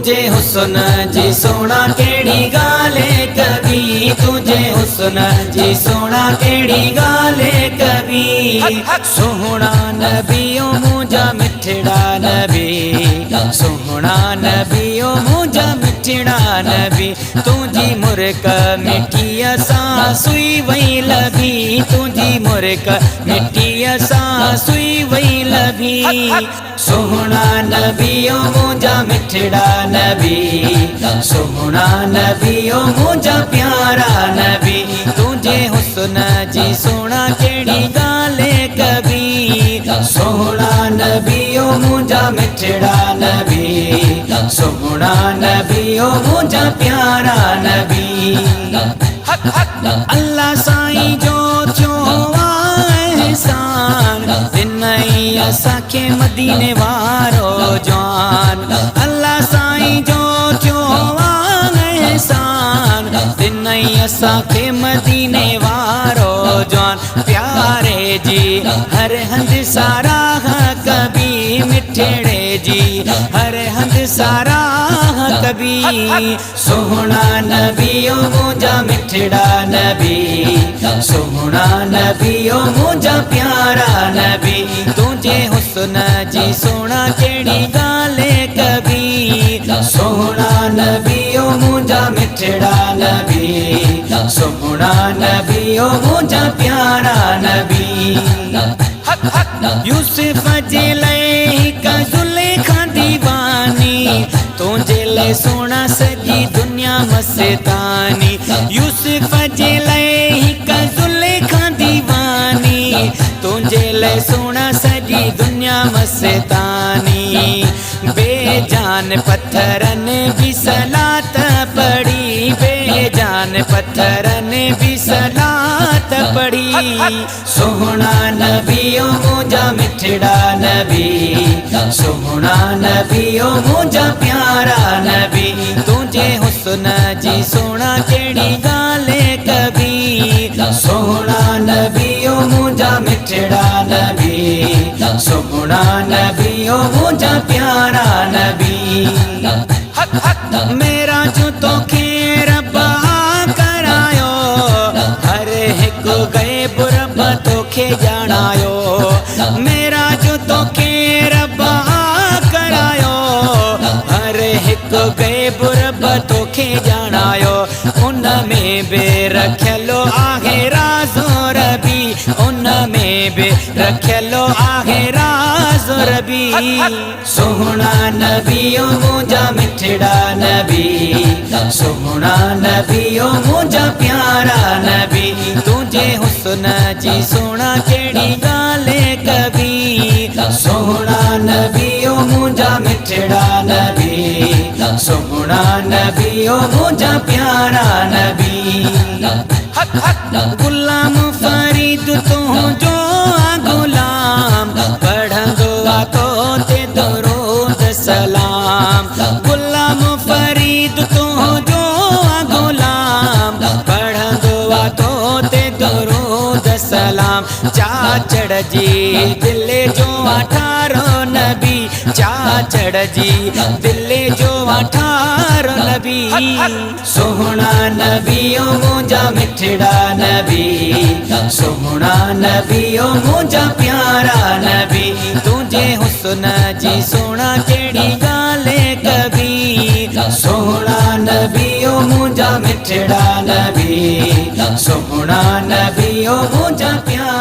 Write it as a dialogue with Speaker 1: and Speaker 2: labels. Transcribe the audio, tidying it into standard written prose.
Speaker 1: तुझे हुस्न जी सोना केड़ी गाले कभी, तुझे हुस्न जी सोना केड़ी गाले कभी। सोहना नबियो मुझा मिठड़ा नबी, सोहना नबियो मुझा मिठड़ा नबी। तुझी मुर्क मिठी सा सुई वही लभी, तुझी मुर्क मिठी सा सुई वही लभी। सोहना नबियो मुझा मिठड़ा नबी, सोहना नबियो मुझा प्यारा नबी। तुझे हुस्न जी सोना केड़ी गाले कभी, सोहना नबियो मुझा मिठड़ा नबी, सोहना नबियो मुझा प्यारा नबी। अल्लाह साईं जो थियो एहसान, तिनई असांखे मदीने वारो जान। अल्लाह साईं जो थियो एहसान, तिनई असांखे मदीने वारो जान। प्यारे जी हर हंध सारा कभी, मिठड़े जी हर हंध सारा कभी। सोहना नबियो मुझा मिठड़ा नबी, सोहना नबियो मुझा प्यारा नबी। तुझे हुस्न जी सोना केड़ी गाले कभी, सोहना नबियो मुझा मिठड़ा नबी, सोहना नबियो मुझा प्यारा नबी। यूसुफ जे लई का जुलेखा दीवानी, तुझे ले सोना सजी दुनिया मस्तानी। यूसुफ जे लई का जुलेखा दीवानी, तुझे ले सोना सजी दुनिया मस्तानी। बेजान पत्थर ने भी सलात पड़ी, बेजान पत्थर ने भी सलात पड़ी। सोहना नबियो मुझा मिठड़ा नबी, सोहना नबियो मुझा प्यारा नबी। तुझे हुस्न जी सोना केड़ी गाले कभी, सोहना नबियो मुझा मिठड़ा नबी, सोहना नबियो मुझा प्यारा नबी। मेरा जो तो खेर करायो, हर एक गैब रब तोखे जानायो। मेरा जो तो खेर करायो, हर एक गैब रब तोखे जानायो। उन में बे रखलो आहे राज़ो रबी, उन में बे रखलो आहे राज़ो रबी। सोहना नबियो मुझा मिठड़ा नबी, सोहना नबियो मुझा प्यारा नबी। तुझे हुस्न जी सोना केड़ी गाले कभी, सोहना नबियो मुझा मिठड़ा नबी, सोहना नबियो मुझा प्यारा नबी। गुलाम फरीद तू जो गुलाम, पढ़ंदो तो ते दरूद सलाम। गुलाम फरीद तू जो गुलाम, पढ़ंदो तो ते दरूद सलाम। चाचड़ जी दिले जो 18 नबी, चाचड़ जी दिले जो 18 नबी। सोहना नबियो मुझा मिठड़ा नबी, सोहना नबियो मुझा प्यारा नबी। तुझे हुस्न जी सोना केड़ी गाले कभी, सोहना नबियो मुझा मिठड़ा नबी, सोहना नबियो मुझा प्यारा।